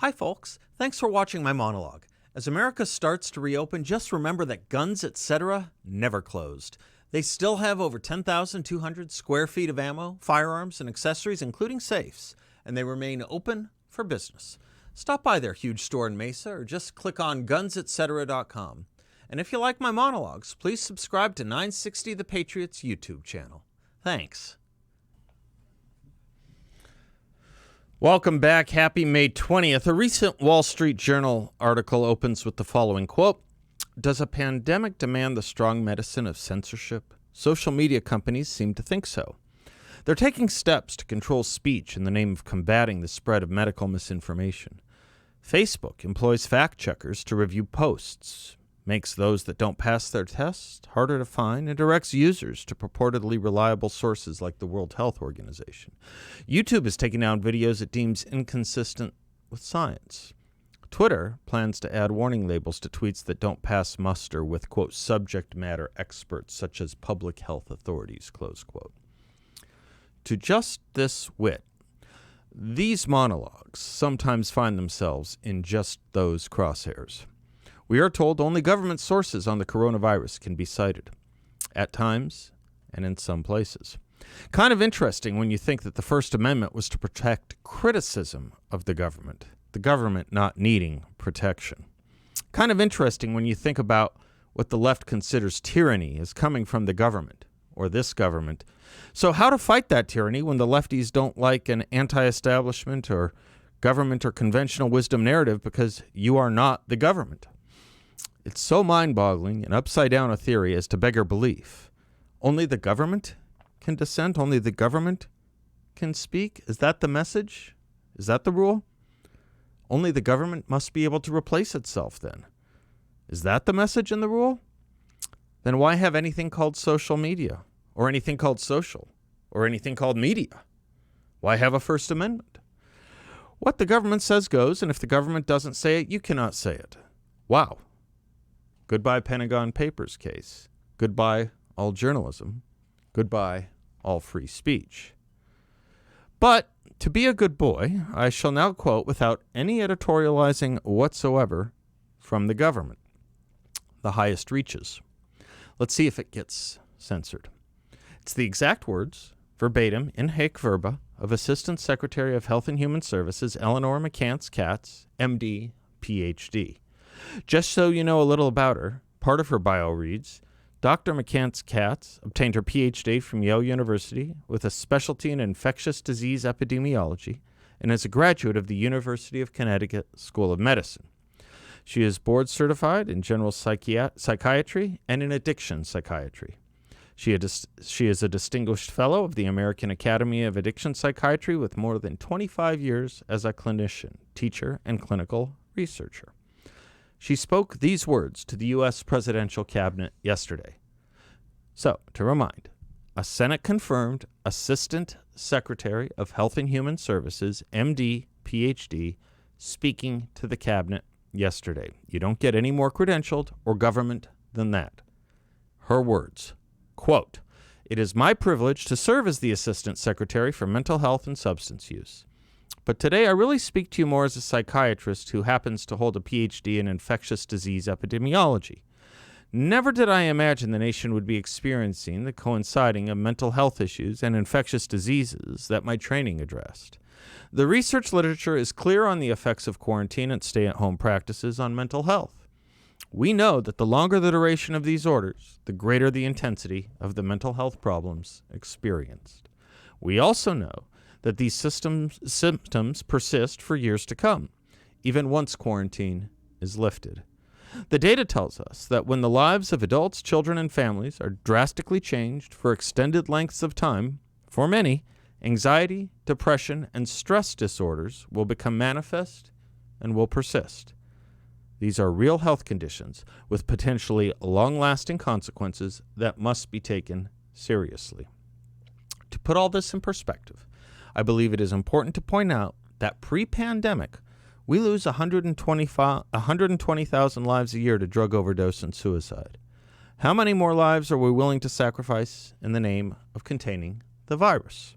Hi, folks. Thanks for watching my monologue. As America starts to reopen, just remember that guns, etc., never closed. They still have over 10,200 square feet of ammo, firearms, and accessories, including safes, and they remain open for business. Stop by their huge store in Mesa or just click on gunsetcetera.com. And if you like my monologues, please subscribe to 960 The Patriot's YouTube channel. Thanks. Welcome back. Happy May 20th. A recent Wall Street Journal article opens with the following quote: "Does a pandemic demand the strong medicine of censorship? Social media companies seem to think so. They're taking steps to control speech in the name of combating the spread of medical misinformation. Facebook employs fact-checkers to review posts, makes those that don't pass their tests harder to find, and directs users to purportedly reliable sources like the World Health Organization. YouTube is taking down videos it deems inconsistent with science. Twitter plans to add warning labels to tweets that don't pass muster with, quote, subject matter experts such as public health authorities, close quote." To just this wit, these monologues sometimes find themselves in just those crosshairs. We are told only government sources on the coronavirus can be cited, at times and in some places. Kind of interesting when you think that the First Amendment was to protect criticism of the government not needing protection. Kind of interesting when you think about what the left considers tyranny as coming from the government, or this government. So how to fight that tyranny when the lefties don't like an anti-establishment or government or conventional wisdom narrative because you are not the government? It's so mind-boggling and upside down a theory as to beggar belief. Only the government can dissent? Only the government can speak? Is that the message? Is that the rule? Only the government must be able to replace itself then. Is that the message and the rule? Then why have anything called social media, or anything called social, or anything called media? Why have a First Amendment? What the government says goes, and if the government doesn't say it, you cannot say it. Wow. Goodbye Pentagon Papers case. Goodbye all journalism. Goodbye all free speech. But to be a good boy, I shall now quote without any editorializing whatsoever from the government. The highest reaches. Let's see if it gets censored. It's the exact words, verbatim, in haec verba, of Assistant Secretary of Health and Human Services Eleanor McCants-Katz, MD, PhD. Just so you know a little about her, part of her bio reads, Dr. McCants-Katz obtained her PhD from Yale University with a specialty in infectious disease epidemiology and is a graduate of the University of Connecticut School of Medicine. She is board certified in general psychiatry and in addiction psychiatry. She is a distinguished fellow of the American Academy of Addiction Psychiatry with more than 25 years as a clinician, teacher, and clinical researcher. She spoke these words to the U.S. presidential cabinet yesterday. So, to remind, a Senate-confirmed Assistant Secretary of Health and Human Services, MD, PhD, speaking to the cabinet yesterday. You don't get any more credentialed or government than that. Her words, quote, "It is my privilege to serve as the Assistant Secretary for Mental Health and Substance Use. But today I really speak to you more as a psychiatrist who happens to hold a PhD in infectious disease epidemiology. Never did I imagine the nation would be experiencing the coinciding of mental health issues and infectious diseases that my training addressed. The research literature is clear on the effects of quarantine and stay-at-home practices on mental health. We know that the longer the duration of these orders, the greater the intensity of the mental health problems experienced. We also know that these symptoms persist for years to come, even once quarantine is lifted. The data tells us that when the lives of adults, children, and families are drastically changed for extended lengths of time, for many, anxiety, depression, and stress disorders will become manifest and will persist. These are real health conditions with potentially long-lasting consequences that must be taken seriously. To put all this in perspective, I believe it is important to point out that pre-pandemic, we lose 120,000 lives a year to drug overdose and suicide. How many more lives are we willing to sacrifice in the name of containing the virus?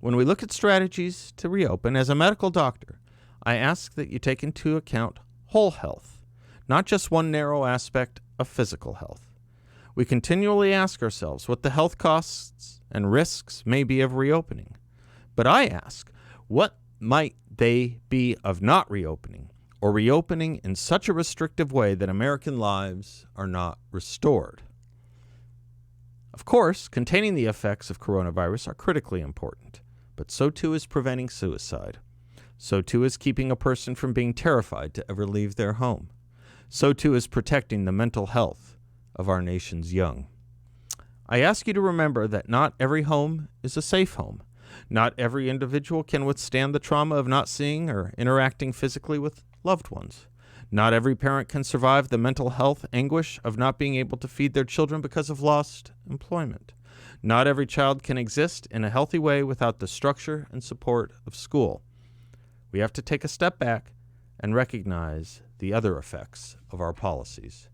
When we look at strategies to reopen, as a medical doctor, I ask that you take into account whole health, not just one narrow aspect of physical health. We continually ask ourselves what the health costs and risks may be of reopening. But I ask, what might they be of not reopening, or reopening in such a restrictive way that American lives are not restored? Of course, containing the effects of coronavirus are critically important, but so too is preventing suicide. So too is keeping a person from being terrified to ever leave their home. So too is protecting the mental health of our nation's young. I ask you to remember that not every home is a safe home. Not every individual can withstand the trauma of not seeing or interacting physically with loved ones. Not every parent can survive the mental health anguish of not being able to feed their children because of lost employment. Not every child can exist in a healthy way without the structure and support of school. We have to take a step back and recognize the other effects of our policies.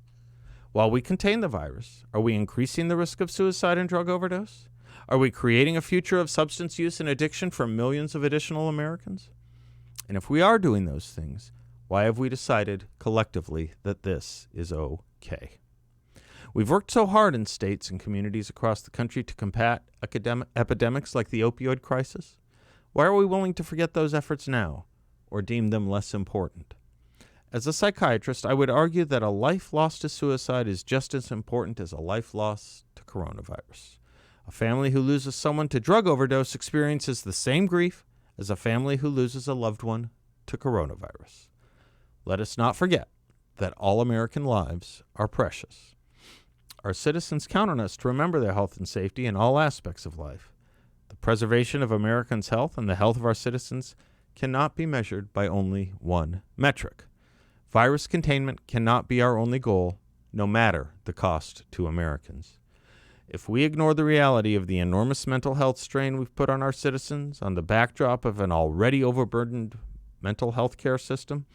While we contain the virus, are we increasing the risk of suicide and drug overdose? Are we creating a future of substance use and addiction for millions of additional Americans? And if we are doing those things, why have we decided collectively that this is okay? We've worked so hard in states and communities across the country to combat epidemics like the opioid crisis. Why are we willing to forget those efforts now, or deem them less important? As a psychiatrist, I would argue that a life lost to suicide is just as important as a life lost to coronavirus. A family who loses someone to drug overdose experiences the same grief as a family who loses a loved one to coronavirus. Let us not forget that all American lives are precious. Our citizens count on us to remember their health and safety in all aspects of life. The preservation of Americans' health and the health of our citizens cannot be measured by only one metric. Virus containment cannot be our only goal, no matter the cost to Americans. If we ignore the reality of the enormous mental health strain we've put on our citizens on the backdrop of an already overburdened mental health care system,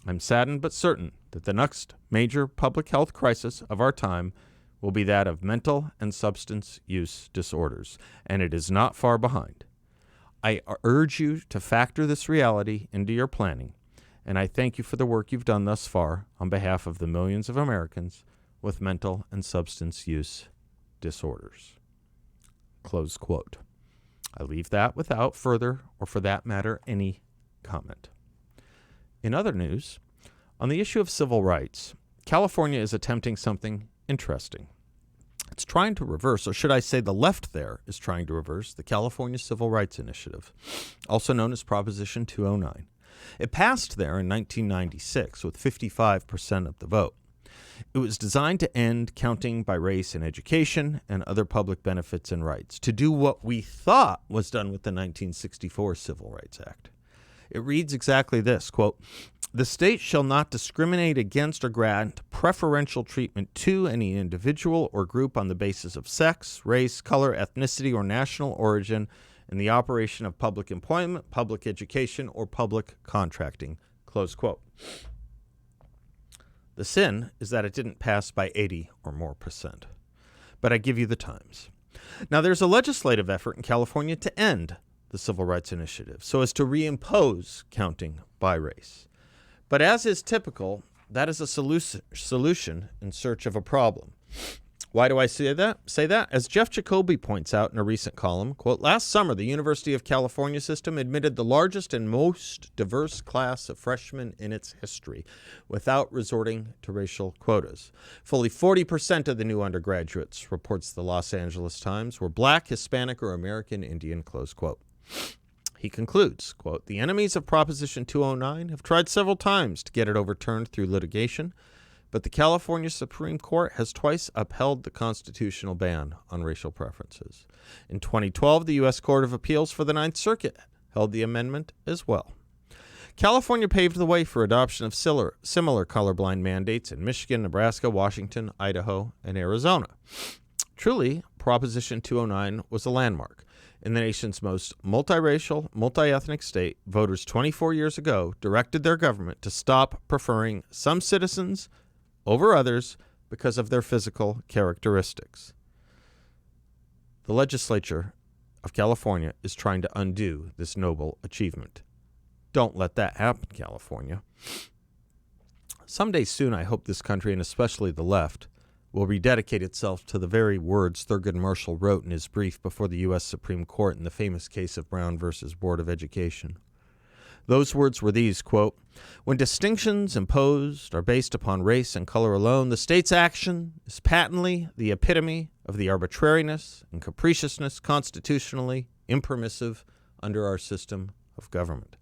I'm saddened but certain that the next major public health crisis of our time will be that of mental and substance use disorders, and it is not far behind. I urge you to factor this reality into your planning, and I thank you for the work you've done thus far on behalf of the millions of Americans with mental and substance use disorders. Close quote. I leave that without further, or for that matter, any comment. In other news, on the issue of civil rights, California is attempting something interesting. It's trying to reverse, or should I say the left there is trying to reverse, the California Civil Rights Initiative, also known as Proposition 209. It passed there in 1996 with 55% of the vote. It was designed to end counting by race in education and other public benefits and rights, to do what we thought was done with the 1964 Civil Rights Act. It reads exactly this, quote, "The state shall not discriminate against or grant preferential treatment to any individual or group on the basis of sex, race, color, ethnicity, or national origin in the operation of public employment, public education, or public contracting," close quote. The sin is that it didn't pass by 80 or more percent. But I give you the times. Now, there's a legislative effort in California to end the Civil Rights Initiative so as to reimpose counting by race. But as is typical, that is a solution in search of a problem. Why do I say that? As Jeff Jacoby points out in a recent column, quote, "Last summer, the University of California system admitted the largest and most diverse class of freshmen in its history without resorting to racial quotas. Fully 40% of the new undergraduates, reports the Los Angeles Times, were Black, Hispanic, or American Indian," close quote. He concludes, quote, "The enemies of Proposition 209 have tried several times to get it overturned through litigation, but the California Supreme Court has twice upheld the constitutional ban on racial preferences. In 2012, the U.S. Court of Appeals for the Ninth Circuit held the amendment as well. California paved the way for adoption of similar colorblind mandates in Michigan, Nebraska, Washington, Idaho, and Arizona. Truly, Proposition 209 was a landmark. In the nation's most multiracial, multi-ethnic state, voters 24 years ago directed their government to stop preferring some citizens over others because of their physical characteristics. The legislature of California is trying to undo this noble achievement. Don't let that happen, California. Someday soon, I hope this country, and especially the left, will rededicate itself to the very words Thurgood Marshall wrote in his brief before the U.S. Supreme Court in the famous case of Brown versus Board of Education. Those words were these, quote, "When distinctions imposed are based upon race and color alone, the state's action is patently the epitome of the arbitrariness and capriciousness constitutionally impermissive under our system of government.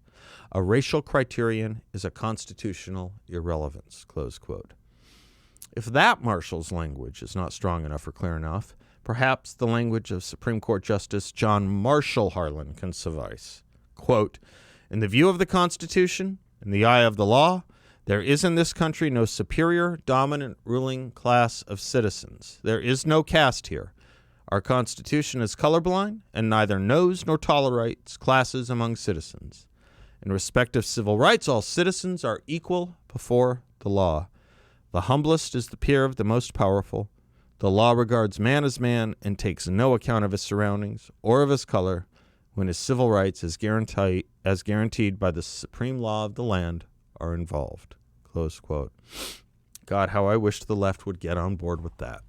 A racial criterion is a constitutional irrelevance," close quote. If that Marshall's language is not strong enough or clear enough, perhaps the language of Supreme Court Justice John Marshall Harlan can suffice. Quote, "In the view of the Constitution, in the eye of the law, there is in this country no superior, dominant, ruling class of citizens. There is no caste here. Our Constitution is colorblind and neither knows nor tolerates classes among citizens. In respect of civil rights, all citizens are equal before the law. The humblest is the peer of the most powerful. The law regards man as man and takes no account of his surroundings or of his color when his civil rights, as guaranteed by the supreme law of the land, are involved." Close quote. God, how I wish the left would get on board with that.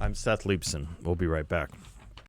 I'm Seth Leibsohn. We'll be right back.